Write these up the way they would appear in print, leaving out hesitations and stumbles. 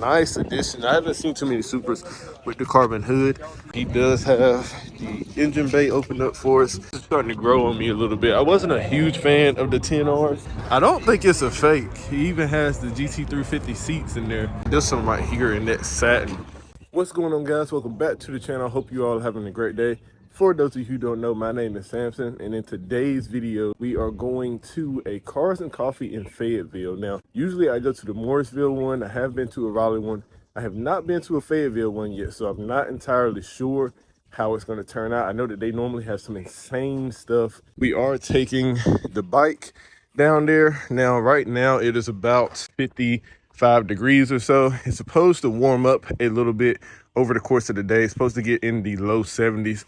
Nice addition. I haven't seen too many Supras with the carbon hood. He does have the engine bay opened up for us. It's starting to grow on me a little bit. I wasn't a huge fan of the 10Rs. I don't think it's a fake. He even has the GT350 seats in there. This one right here in that satin. What's going on, guys? Welcome back to the channel. I hope you all are having a great day. For those of you who don't know, my name is Samson, and in today's video, we are going to a Cars and Coffee in Fayetteville. Now, usually I go to the Morrisville one. I have been to a Raleigh one. I have not been to a Fayetteville one yet, so I'm not entirely sure how it's going to turn out. I know that they normally have some insane stuff. We are taking the bike down there. Now, right now, it is about 55 degrees or so. It's supposed to warm up a little bit over the course of the day. It's supposed to get in the low 70s.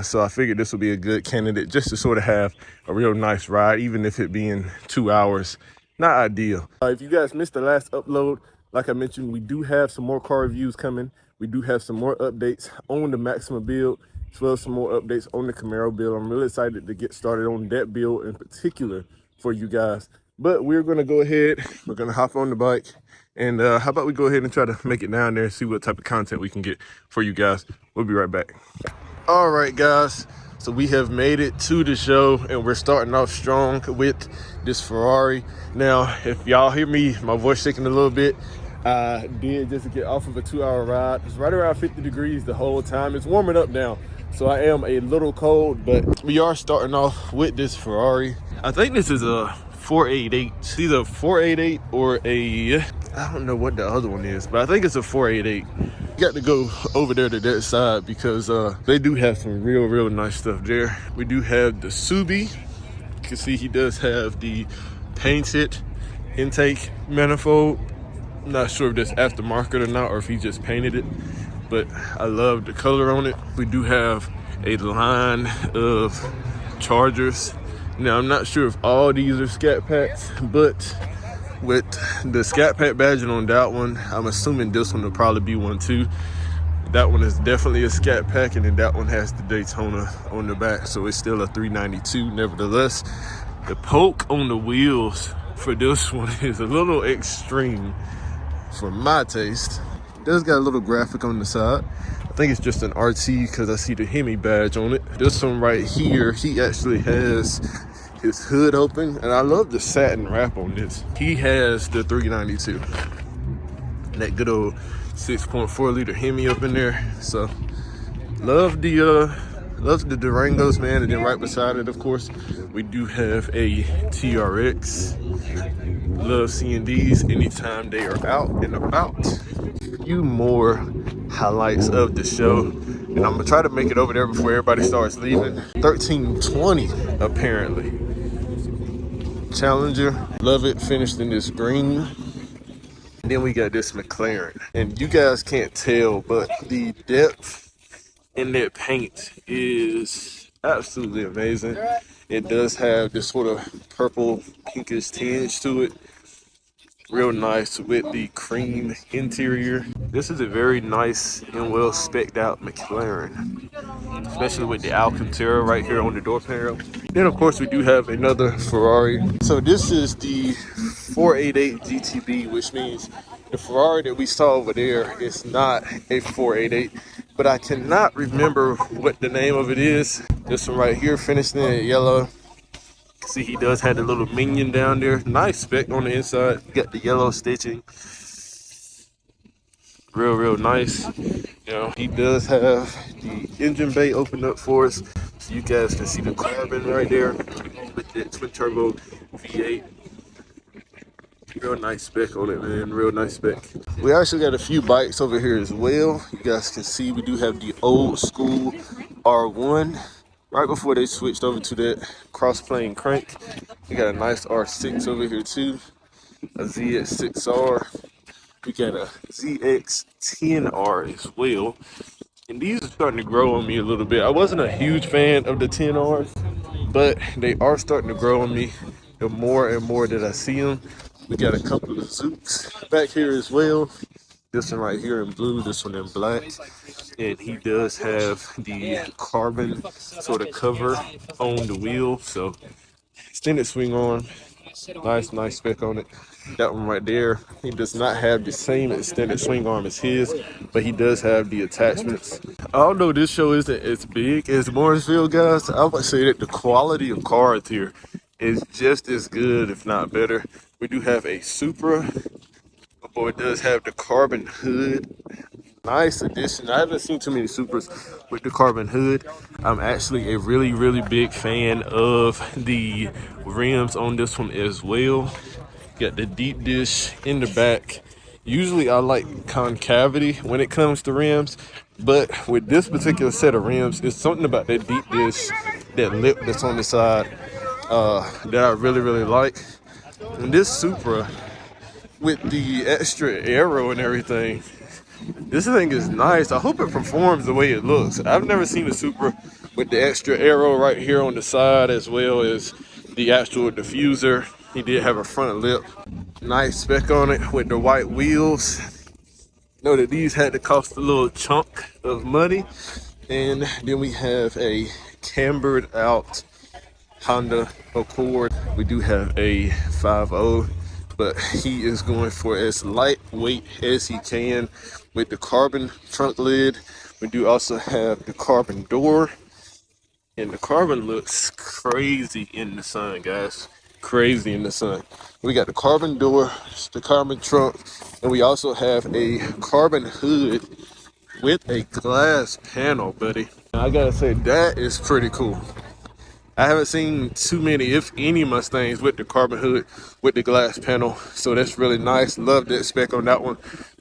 So I figured this will be a good candidate just to sort of have a real nice ride, even if it being 2 hours. Not ideal. If you guys missed the last upload, like I mentioned, we do have some more car reviews coming. We do have some more updates on the Maxima build, as well as some more updates on the Camaro build. I'm really excited to get started on that build in particular for you guys. But we're going to go ahead. We're going to hop on the bike. And how about we go ahead and try to make it down there and see what type of content we can get for you guys. We'll be right back. All right, guys, so we have made it to the show, and we're starting off strong with this Ferrari. Now, if y'all hear me, my voice shaking a little bit, I did just get off of a 2-hour ride. It's right around 50 degrees the whole time. It's warming up now, so I am a little cold, but we are starting off with this Ferrari. I think this is a 488. It's either a 488 or a, I don't know what the other one is, but I think it's a 488. Got to go over there to that side because they do have some real nice stuff there. We do have the Shelby. You can see he does have the painted intake manifold. I'm not sure if that's aftermarket or not, or if he just painted it, but I love the color on it. We do have a line of chargers. Now, I'm not sure if all these are scat packs, but with the scat pack badging on that one, I'm assuming this one will probably be one too. That one is definitely a scat pack, and then that one has the Daytona on the back, so it's still a 392 nevertheless. The poke on the wheels for this one is a little extreme for my taste. It does got a little graphic on the side. I think it's just an RT because I see the Hemi badge on it. This one right here, he actually has his hood open, and I love the satin wrap on this. He has the 392, that good old 6.4 liter Hemi up in there. So love the Durangos, man. And then right beside it, of course, we do have a TRX. Love seeing these anytime they are out and about. A few more highlights of the show, and I'm gonna try to make it over there before everybody starts leaving. 1320 apparently. Challenger, love it, finished in this green. And then we got this McLaren, and you guys can't tell, but the depth in that paint is absolutely amazing. It does have this sort of purple pinkish tinge to it. Real nice with the cream interior. This is a very nice and well spec'd out McLaren, especially with the Alcantara right here on the door panel. Then of course we do have another Ferrari. So this is the 488 GTB, which means the Ferrari that we saw over there is not a 488, but I cannot remember what the name of it is. This one right here, finished in yellow. See, he does have the little minion down there. Nice spec on the inside. Got the yellow stitching. Real nice. You know, he does have the engine bay opened up for us, so you guys can see the carbon right there with the twin turbo V8. Real nice spec on it, man. Real nice spec. We actually got a few bikes over here as well. You guys can see we do have the old school R1. Right before they switched over to that cross-plane crank. We got a nice R6 over here too, a ZX6R. We got a ZX10R as well. And these are starting to grow on me a little bit. I wasn't a huge fan of the 10Rs, but they are starting to grow on me the more and more that I see them. We got a couple of Zooks back here as well. This one right here in blue, this one in black. And he does have the carbon sort of cover on the wheel, so extended swing arm, nice spec on it. That one right there. He does not have the same extended swing arm as his, but he does have the attachments. Although this show isn't as big as Morrisville, guys, I would say that the quality of cars here is just as good, if not better. We do have a Supra. My boy does have the carbon hood. Nice addition. I haven't seen too many Supras with the carbon hood. I'm actually a really big fan of the rims on this one as well. Got the deep dish in the back. Usually I like concavity when it comes to rims, but with this particular set of rims, it's something about that deep dish, that lip that's on the side, that I really like. And this Supra, with the extra aero and everything, this thing is nice. I hope it performs the way it looks. I've never seen a Supra with the extra aero right here on the side, as well as the actual diffuser. He did have a front lip. Nice spec on it with the white wheels. Know that these had to cost a little chunk of money. And then we have a cambered out Honda Accord. We do have a 5.0, but he is going for as lightweight as he can with the carbon trunk lid. We do also have the carbon door, and the carbon looks crazy in the sun, guys. Crazy in the sun. We got the carbon door, the carbon trunk, and we also have a carbon hood with a glass panel, buddy. I gotta say, that is pretty cool. I haven't seen too many, if any, Mustangs with the carbon hood with the glass panel, so that's really nice. Love that spec on that one.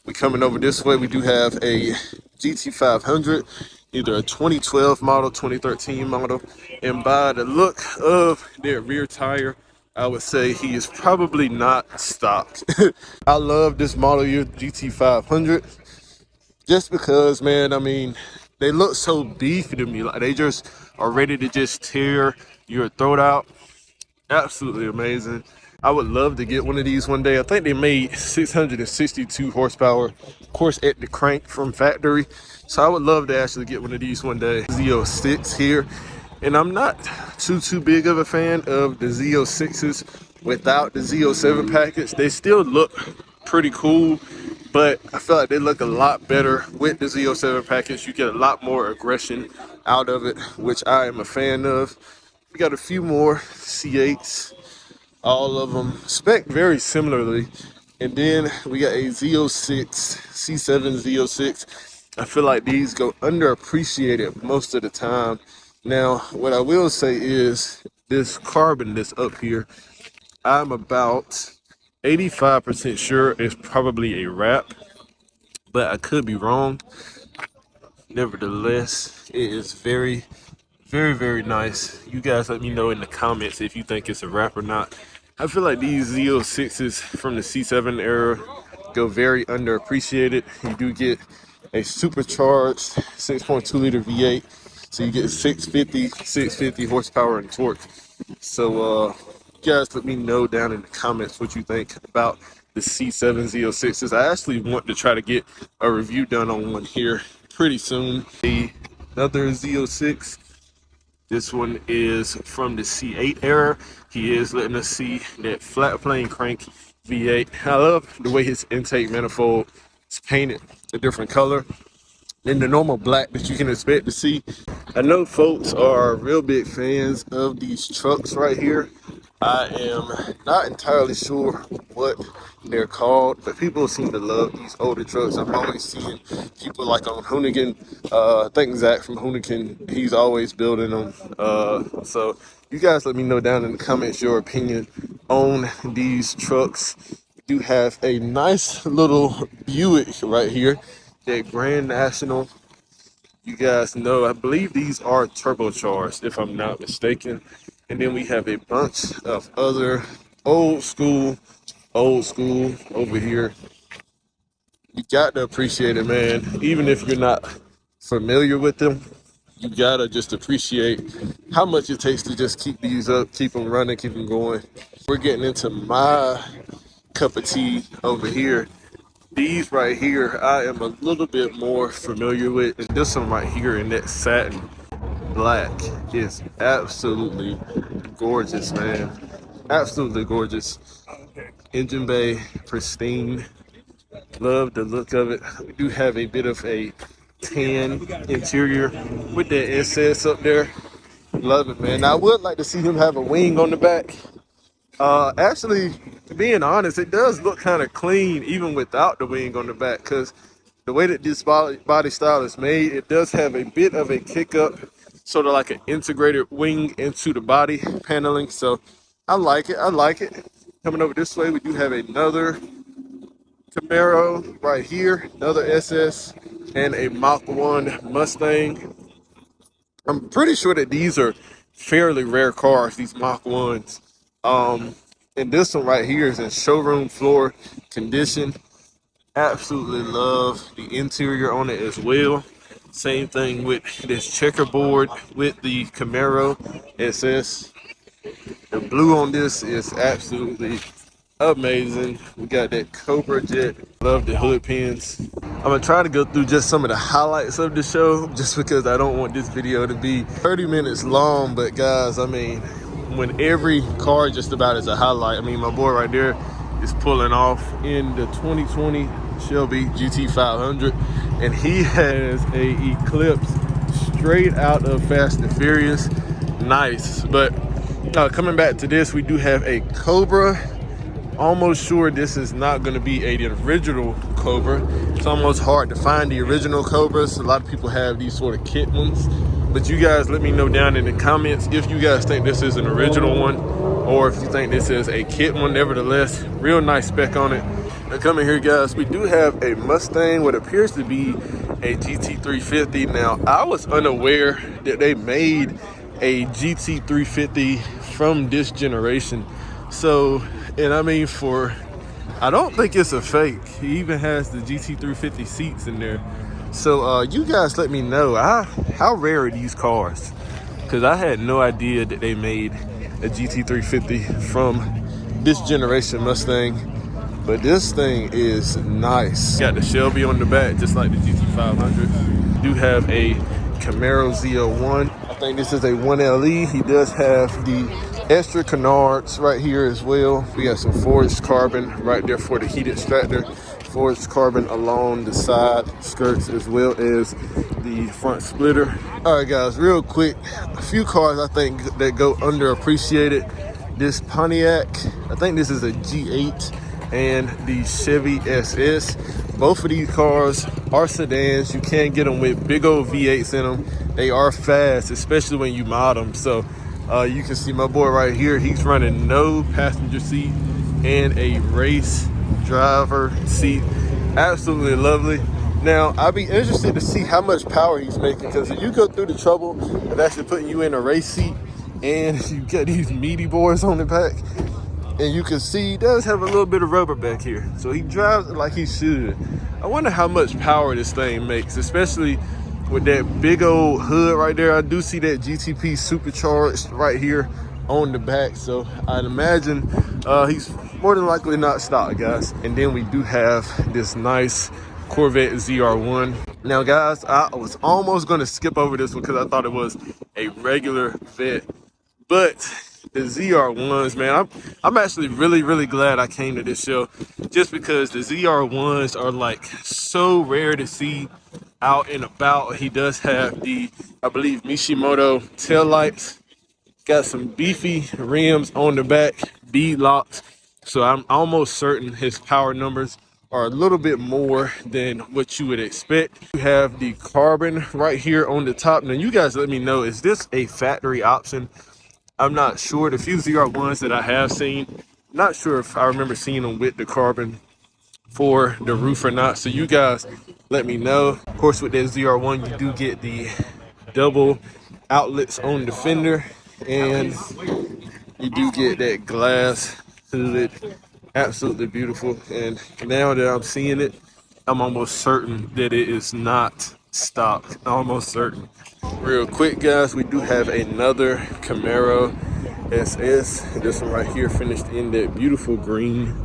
We coming over this way, we do have a GT500, either a 2012 model, 2013 model, and by the look of their rear tire, I would say he is probably not stock. I love this model year GT500 just because, man, I mean, they look so beefy to me. Like they just are ready to just tear your throat out. Absolutely amazing. I would love to get one of these one day. I think they made 662 horsepower, of course, at the crank from factory. So I would love to actually get one of these one day. Z06 here. And I'm not too big of a fan of the Z06s without the Z07 package. They still look pretty cool, but I feel like they look a lot better with the Z07 package. You get a lot more aggression out of it, which I am a fan of. We got a few more C8s, all of them spec very similarly. And then we got a Z06, C7 Z06. I feel like these go underappreciated most of the time. Now, what I will say is this carbon that's up here, I'm about 85% sure it's probably a wrap, but I could be wrong. Nevertheless, it is very nice. You guys let me know in the comments if you think it's a wrap or not. I feel like these Z06s from the C7 era go very underappreciated. You do get a supercharged 6.2 liter V8, so you get 650 horsepower and torque. So you guys let me know down in the comments what you think about the C7 Z06s. I actually want to try to get a review done on one here pretty soon. Another Z06. This one is from the C8 era. He is letting us see that flat plane crank V8. I love the way his intake manifold is painted a different color than the normal black that you can expect to see. I know folks are real big fans of these trucks right here. I am not entirely sure what they're called, but people seem to love these older trucks. I'm always seeing people like on Hoonigan. I think Zach from Hoonigan, he's always building them. So you guys let me know down in the comments your opinion on these trucks. We do have a nice little Buick right here, that Grand National. You guys know, I believe these are turbocharged, if I'm not mistaken. And then we have a bunch of other old school over here. You got to appreciate it, man. Even if you're not familiar with them, you gotta just appreciate how much it takes to just keep these up, keep them running, keep them going. We're getting into my cup of tea over here. These right here, I am a little bit more familiar with. And this one right here in that satin black is absolutely gorgeous, man. Absolutely gorgeous. Engine bay, pristine. Love the look of it. We do have a bit of a tan interior with the SS up there. Love it, man. Now, I would like to see him have a wing on the back. Actually, being honest, it does look kind of clean even without the wing on the back, because the way that this body style is made, it does have a bit of a kick up, sort of like an integrated wing into the body paneling. So I like it. I like it. Coming over this way, we do have another Camaro right here, another SS, and a Mach 1 Mustang. I'm pretty sure that these are fairly rare cars, these Mach 1s. And this one right here is in showroom floor condition. Absolutely love the interior on it as well. Same thing with this checkerboard with the Camaro SS. The blue on this is absolutely amazing. We got that COBRA jet. Love the hood pins. I'm gonna try to go through just some of the highlights of the show, just because I don't want this video to be 30 minutes long. But guys, I mean, when every car just about is a highlight. I mean, my boy right there is pulling off in the 2020 Shelby GT500, and he has a Eclipse straight out of Fast and Furious. Nice. But coming back to this, we do have a COBRA. Almost sure this is not going to be an original COBRA. It's almost hard to find the original COBRAs. A lot of people have these sort of kit ones, but you guys let me know down in the comments if you guys think this is an original one or if you think this is a kit one. Nevertheless, real nice spec on it. Now coming here, guys, we do have a Mustang, what appears to be a GT350. Now, I was unaware that they made a GT350 from this generation. So, and I mean, I don't think it's a fake. He even has the GT350 seats in there. So you guys let me know, how rare are these cars? Because I had no idea that they made a GT350 from this generation Mustang. But this thing is nice. Got the Shelby on the back, just like the GT500. Do have a Camaro Z01. I think this is a 1LE. He does have the extra canards right here as well. We got some forged carbon right there for the heat extractor. Forged carbon along the side skirts as well as the front splitter. All right, guys, real quick, a few cars I think that go underappreciated. This Pontiac, I think this is a G8, and the Chevy SS. Both of these cars are sedans. You can get them with big old V8s in them. They are fast, especially when you mod them. So you can see my boy right here. He's running no passenger seat and a race driver seat. Absolutely lovely. Now, I'll be interested to see how much power he's making, because if you go through the trouble of actually putting you in a race seat and you get these meaty boys on the back, and you can see he does have a little bit of rubber back here. So he drives it like he should. I wonder how much power this thing makes, especially with that big old hood right there. I do see that GTP supercharged right here on the back. So I'd imagine he's more than likely not stock, guys. And then we do have this nice Corvette ZR1. Now, guys, I was almost going to skip over this one because I thought it was a regular Vet. But the ZR1s, man, I'm actually really glad I came to this show, just because the ZR1s are like so rare to see out and about. He does have the, I believe, Mishimoto tail lights. Got some beefy rims on the back, bead locks. So I'm almost certain his power numbers are a little bit more than what you would expect. You have the carbon right here on the top. Now, you guys let me know, is this a factory option? I'm not sure. The few ZR1s that I have seen, not sure if I remember seeing them with the carbon for the roof or not. So you guys let me know. Of course, with that ZR1, you do get the double outlets on the fender, and you do get that glass hood. Absolutely beautiful. And now that I'm seeing it, I'm almost certain that it is not stock. Almost certain. Real quick, guys, we do have another Camaro SS. This one right here finished in that beautiful green.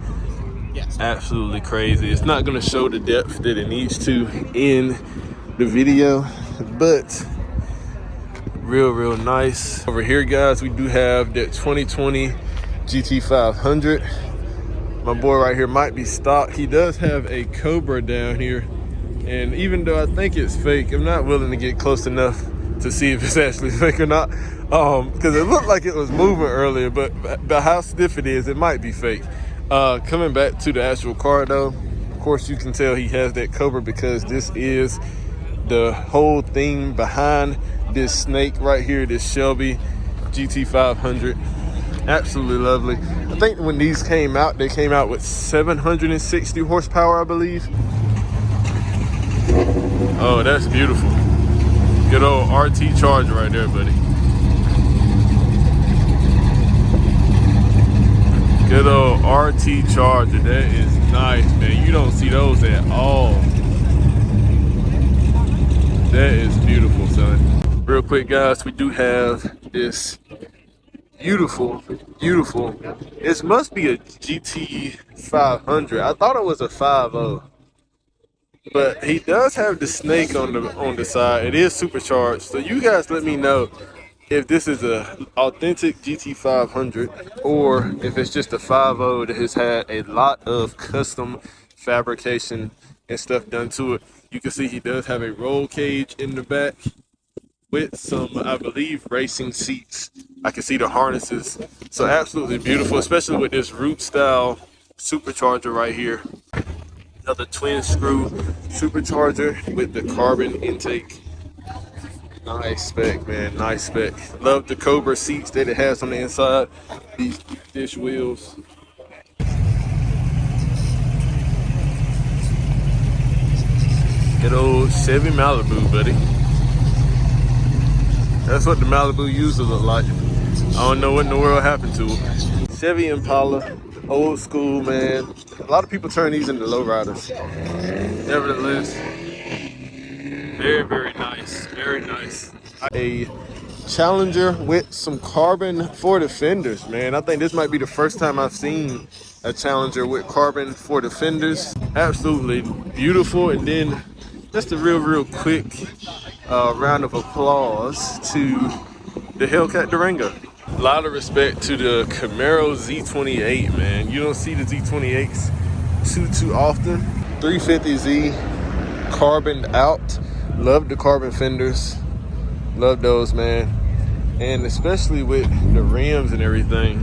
Yes. Absolutely crazy. It's not going to show the depth that it needs to in the video, but real nice. Over here, guys, we do have that 2020 GT500. My boy right here might be stock. He does have a COBRA down here. And even though I think it's fake, I'm not willing to get close enough to see if it's actually fake or not. Because it looked like it was moving earlier, but how stiff it is, it might be fake. Coming back to the actual car though, of course you can tell he has that COBRA because this is the whole thing behind this snake right here, this Shelby GT500. Absolutely lovely. I think when these came out, they came out with 760 horsepower, I believe. Oh, that's beautiful. Good old RT Charger right there, buddy. Good old RT Charger. That is nice, man. You don't see those at all. That is beautiful, son. Real quick, guys, we do have this beautiful, it must be a GT500. I thought it was a 5.0. But he does have the snake on the side. It is supercharged. So you guys let me know if this is a authentic GT500 or if it's just a 5.0 that has had a lot of custom fabrication and stuff done to it. You can see he does have a roll cage in the back with some, I believe, racing seats. I can see the harnesses. So absolutely beautiful, especially with this root style supercharger right here. Another twin screw supercharger with the carbon intake. Nice spec, man, nice spec. Love the COBRA seats that it has on the inside. These dish wheels. Good old Chevy Malibu, buddy. That's what the Malibu used to look like. I don't know what in the world happened to it. Chevy Impala, old school, man. A lot of people turn these into lowriders. Nevertheless, very nice, very nice. A Challenger with some carbon for the fenders, man. I think this might be the first time I've seen a Challenger with carbon for the fenders. Absolutely beautiful. And then just a real quick round of applause to the Hellcat Durango. A lot of respect to the Camaro Z28, man. You don't see the Z28s too often. 350Z carboned out. Love the carbon fenders. Love those, man. And especially with the rims and everything.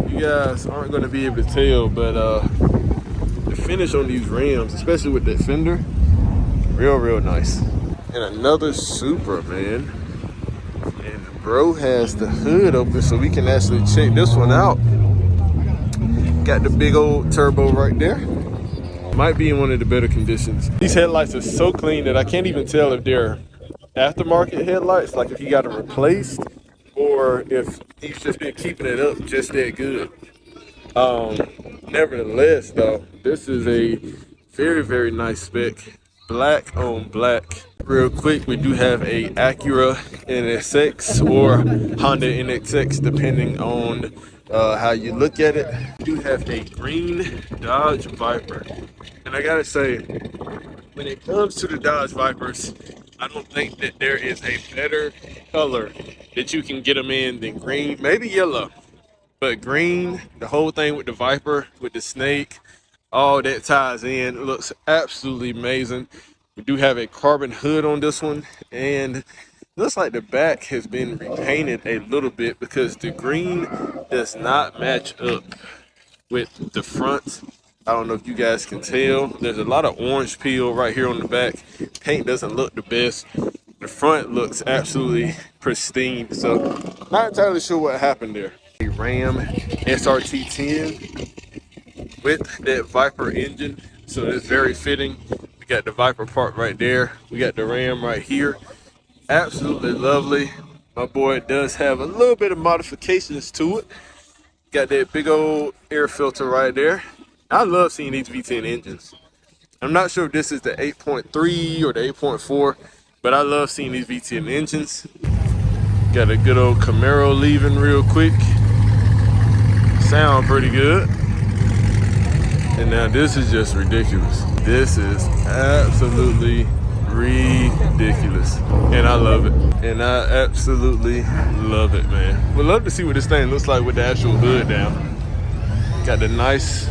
You guys aren't going to be able to tell, but the finish on these rims, especially with that fender, real nice. And another Supra, man. And bro has the hood open so we can actually check this one out. Got the big old turbo right there. Might be in one of the better conditions. These headlights are so clean that I can't even tell if they're aftermarket headlights, like if he got them replaced, or if he's just been keeping it up just that good. Nevertheless, though, this is a very nice spec. Black on black. Real quick, we do have a Acura NSX or Honda NXX, depending on how you look at it. We do have a green Dodge Viper. And I gotta say, when it comes to the Dodge Vipers, I don't think that there is a better color that you can get them in than green. Maybe yellow, but green, the whole thing with the Viper, with the snake, all that ties in. It looks absolutely amazing. We do have a carbon hood on this one, and it looks like the back has been repainted a little bit because the green does not match up with the front. I don't know if you guys can tell. There's a lot of orange peel right here on the back. Paint doesn't look the best. The front looks absolutely pristine. So not entirely sure what happened there. A Ram SRT10 with that Viper engine. So it's very fitting. We got the Viper part right there. We got the Ram right here. Absolutely lovely. My boy does have a little bit of modifications to it. Got that big old air filter right there. I love seeing these V10 engines. I'm not sure if this is the 8.3 or the 8.4, but I love seeing these V10 engines. Got a good old Camaro leaving real quick. Sound pretty good. And now this is just ridiculous. This is absolutely ridiculous. And I love it. And I absolutely love it, man. Would love to see what this thing looks like with the actual hood down. Got the nice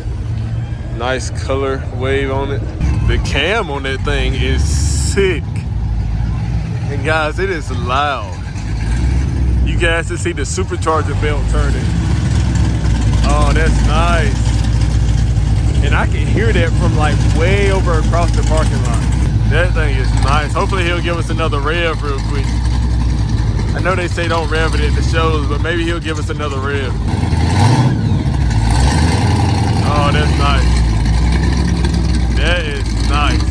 Nice color wave on it. The cam on that thing is sick. And guys, it is loud. You guys can see the supercharger belt turning. Oh, that's nice. And I can hear that from like way over across the parking lot. That thing is nice. Hopefully he'll give us another rev real quick. I know they say don't rev it at the shows, but maybe he'll give us another rev. Oh, that's nice. That is nice.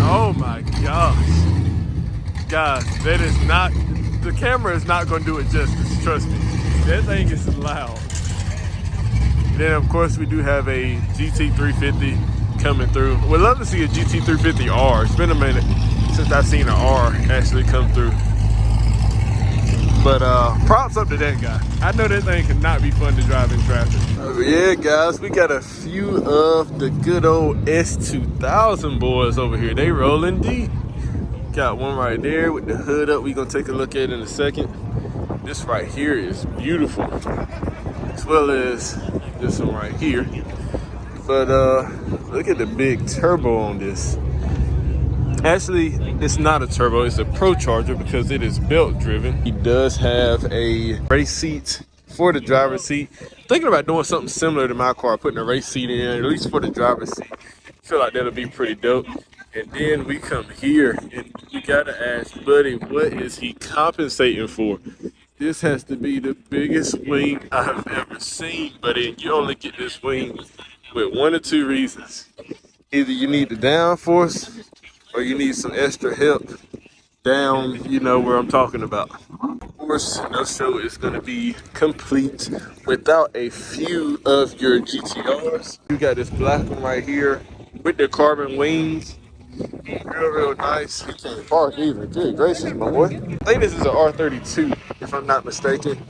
Oh my gosh. Guys, that is not, the camera is not gonna do it justice, trust me. That thing is loud. Then of course we do have a GT350 coming through. We'd love to see a GT350R. It's been a minute since I've seen an R actually come through. But props up to that guy. I know that thing could not be fun to drive in traffic. Yeah, guys, we got a few of the good old S2000 boys over here. They rolling deep. Got one right there with the hood up. We gonna take a look at it in a second. This right here is beautiful, as well as this one right here. But look at the big turbo on this. Actually, it's not a turbo, it's a Pro Charger because it is belt driven. He does have a race seat for the driver's seat. Thinking about doing something similar to my car, putting a race seat in, at least for the driver's seat. Feel like that'll be pretty dope. And then we come here and we gotta ask, buddy, what is he compensating for? This has to be the biggest wing I've ever seen, buddy. You only get this wing with one or two reasons. Either you need the downforce or you need some extra help down, you know where I'm talking about. Of course, no show is gonna be complete without a few of your GTRs. You got this black one right here with the carbon wings. Real nice. You can't park either. Good gracious, my boy. I think this is an R32, if I'm not mistaken.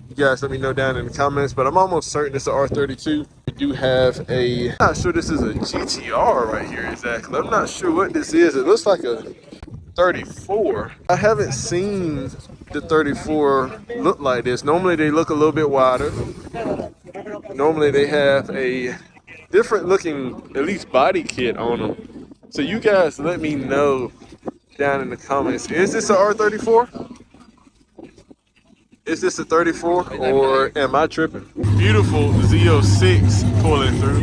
You guys let me know down in the comments, but I'm almost certain it's an R32. We do have a, I'm not sure this is a GTR right here exactly. I'm not sure what this is. It looks like a 34. I haven't seen the 34 look like this. Normally they look a little bit wider. Normally they have a different looking, at least body kit on them. So you guys let me know down in the comments. Is this a R34? Is this a 34 or am I tripping? Beautiful Z06 pulling through.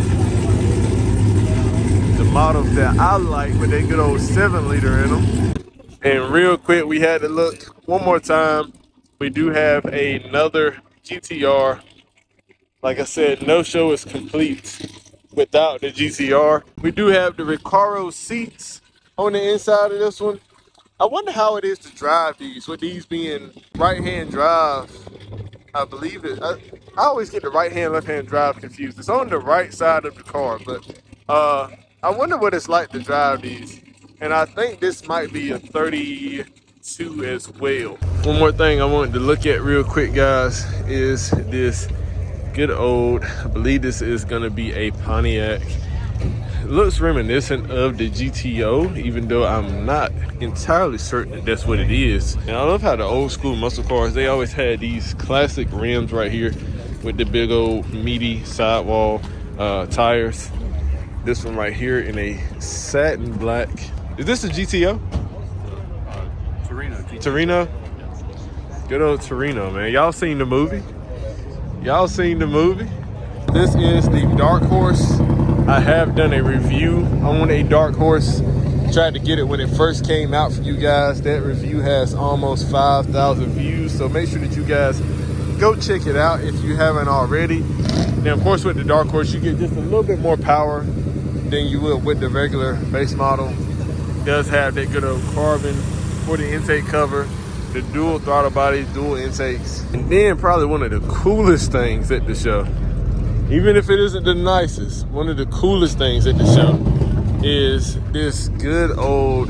The models that I like with that good old 7-liter in them. And real quick, we had to look one more time. We do have another GTR. Like I said, no show is complete without the GTR. We do have the Recaro seats on the inside of this one. I wonder how it is to drive these, with these being right-hand drive. I believe it. I always get the right-hand, left-hand drive confused. It's on the right side of the car, but I wonder what it's like to drive these. And I think this might be a 32 as well. One more thing I wanted to look at real quick, guys, is this good old, I believe this is gonna be a Pontiac. It looks reminiscent of the GTO, even though I'm not entirely certain that that's what it is. And I love how the old school muscle cars, they always had these classic rims right here with the big old meaty sidewall tires. This one right here in a satin black. Is this a GTO? Torino. Torino? Good old Torino, man. Y'all seen the movie? Y'all seen the movie? This is the Dark Horse. I have done a review on a Dark Horse. Tried to get it when it first came out for you guys. That review has almost 5,000 views. So make sure that you guys go check it out if you haven't already. Now, of course, with the Dark Horse, you get just a little bit more power than you would with the regular base model. It does have that good old carbon for the intake cover, the dual throttle body, dual intakes. And then probably one of the coolest things at the show, even if it isn't the nicest, one of the coolest things at the show is this good old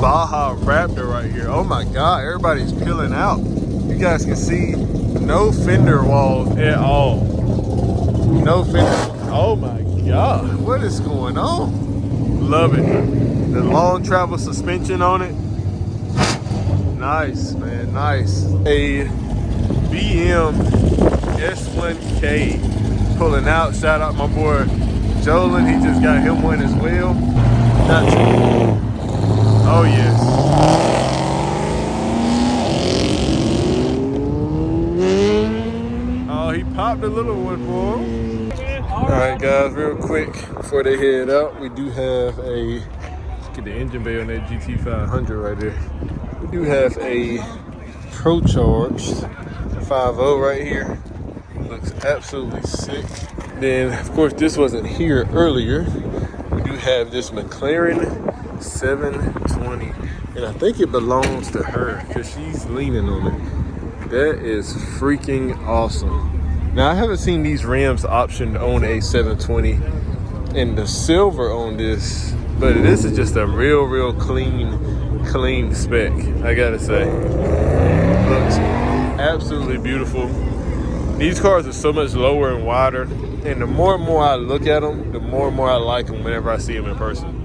Baja Raptor right here. Oh my God, everybody's peeling out. You guys can see no fender walls at all. No fender. Oh my God, what is going on? Love it. The long travel suspension on it. Nice, man, nice. A BM S1K pulling out. Shout out my boy Jolin. He just got him one as well. Not too. Oh yes. Oh, he popped a little one for him. All right, guys, real quick before they head out, we do have a, look at the engine bay on that GT500 right there. We do have a Pro-Charged 5.0 right here. Looks absolutely sick. Then, of course, this wasn't here earlier. We do have this McLaren 720, and I think it belongs to her because she's leaning on it. That is freaking awesome. Now, I haven't seen these rims optioned on a 720 and the silver on this, but this is just a real clean spec, I gotta say. Looks absolutely beautiful. These cars are so much lower and wider, and the more and more I look at them, the more and more I like them whenever I see them in person.